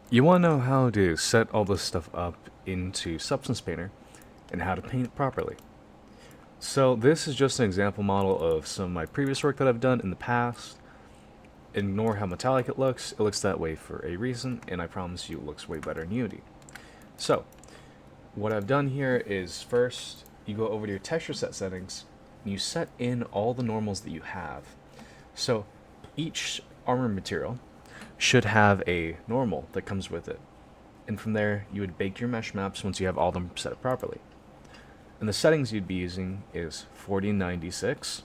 You want to know how to set all this stuff up into Substance Painter and how to paint it properly. So this is just an example model of some of my previous work that I've done in the past. Ignore how metallic it looks that way for a reason, and I promise you it looks way better in Unity. So, what I've done here is first, you go over to your texture set settings, and you set in all the normals that you have. So, each armor material should have a normal that comes with it. And from there, you would bake your mesh maps once you have all of them set up properly. And the settings you'd be using is 4096.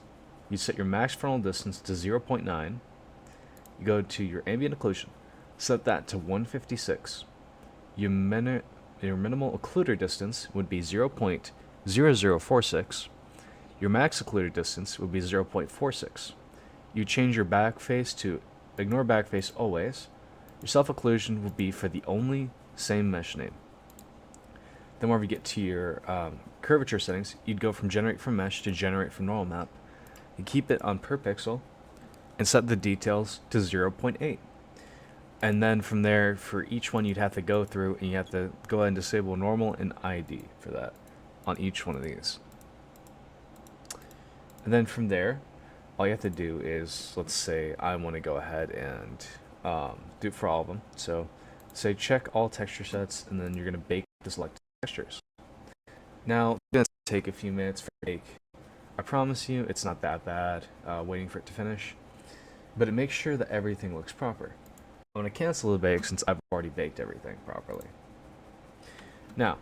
You set your max frontal distance to 0.9. You go to your ambient occlusion, set that to 156. Your minimal occluder distance would be 0.0046. Your max occluder distance would be 0.46. You change your backface to ignore backface always. Your self occlusion will be for the only same mesh name. Then whenever you get to your curvature settings, you'd go from generate from mesh to generate from normal map. You keep it on per pixel and set the details to 0.8. And then from there, for each one, you'd have to go through and you have to go ahead and disable normal and ID for that on each one of these. And then from there, all you have to do is, let's say I want to go ahead and do it for all of them. So say check all texture sets, and then you're going to bake the selected textures. Now, it's going to take a few minutes for bake. I promise you, it's not that bad waiting for it to finish, but it makes sure that everything looks proper. I'm going to cancel the bake since I've already baked everything properly. Now,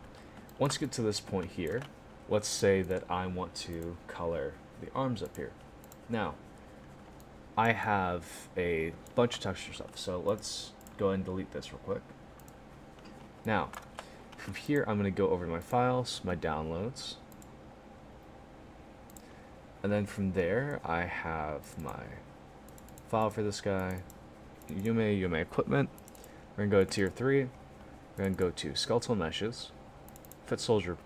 once you get to this point here, let's say that I want to color the arms up here. Now, I have a bunch of texture stuff, so let's go ahead and delete this real quick. Now, from here, I'm going to go over to my files, my downloads, and then from there, I have my file for this guy, Yume equipment. We're going to go to tier 3. We're going to go to skeletal meshes, foot soldier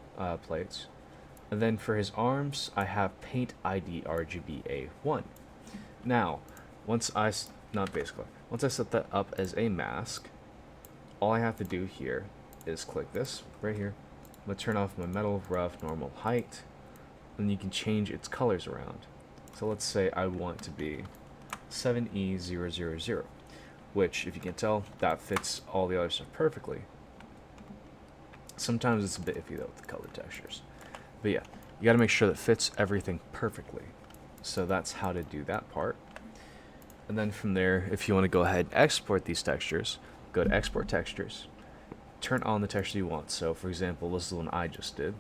plates, and then for his arms, I have paint ID RGBA1. Now, once I set that up as a mask, all I have to do here is click this right here. I'm going to turn off my metal rough normal height, and you can change its colors around. So let's say I want to be 7E000, which, if you can tell, that fits all the other stuff perfectly. Sometimes it's a bit iffy though with the color textures. But yeah, you gotta make sure that fits everything perfectly. So that's how to do that part. And then from there, if you want to go ahead and export these textures, go to Export Textures, turn on the texture you want. So for example, this is the one I just did.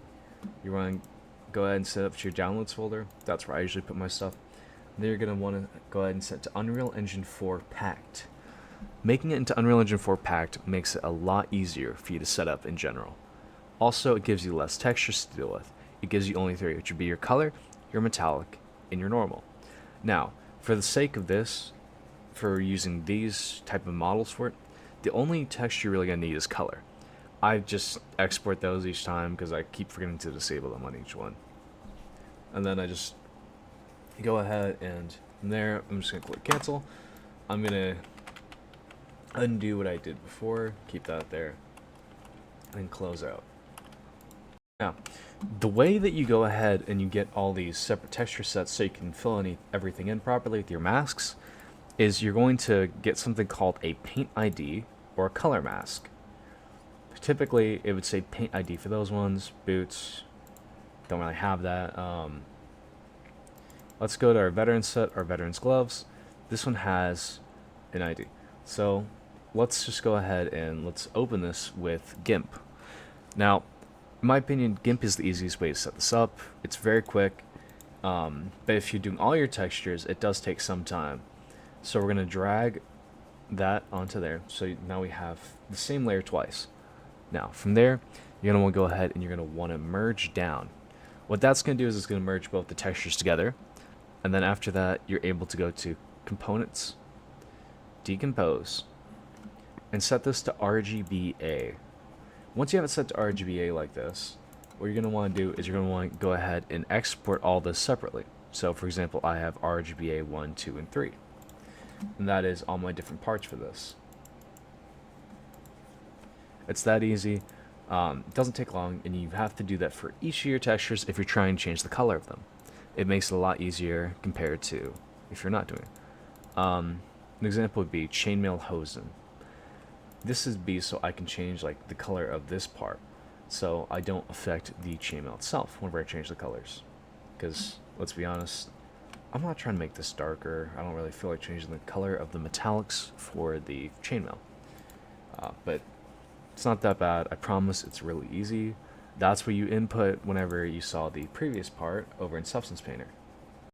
You want to go ahead and set up to your downloads folder. That's where I usually put my stuff. Then you're going to want to go ahead and set to Unreal Engine 4 Packed. Making it into Unreal Engine 4 Packed makes it a lot easier for you to set up in general. Also, it gives you less textures to deal with. It gives you only three, which would be your color, your metallic, and your normal. Now, for the sake of this, for using these type of models for it, the only texture you're really going to need is color. I just export those each time because I keep forgetting to disable them on each one. And then I just go ahead and from there, I'm just going to click cancel. I'm going to undo what I did before, keep that there, and close out. Now, the way that you go ahead and you get all these separate texture sets so you can fill everything in properly with your masks is you're going to get something called a paint ID or a color mask. Typically, it would say paint ID for those ones. Boots, don't really have that. Let's go to our veteran set, our veteran's gloves. This one has an ID. So let's just go ahead and let's open this with GIMP. Now, in my opinion, GIMP is the easiest way to set this up. It's very quick, but if you're doing all your textures, it does take some time. So we're going to drag that onto there. So now we have the same layer twice. Now, from there, you're going to want to go ahead and you're going to want to merge down. What that's going to do is it's going to merge both the textures together. And then after that, you're able to go to Components, Decompose, and set this to RGBA. Once you have it set to RGBA like this, what you're going to want to do is you're going to want to go ahead and export all this separately. So for example, I have RGBA 1, 2, and 3. And that is all my different parts for this. It's that easy. It doesn't take long, and you have to do that for each of your textures if you're trying to change the color of them. It makes it a lot easier compared to if you're not doing it. An example would be chainmail hosen. This is B so I can change like the color of this part, so I don't affect the chainmail itself whenever I change the colors. Because let's be honest, I'm not trying to make this darker. I don't really feel like changing the color of the metallics for the chainmail. But it's not that bad. I promise it's really easy. That's what you input whenever you saw the previous part over in Substance Painter.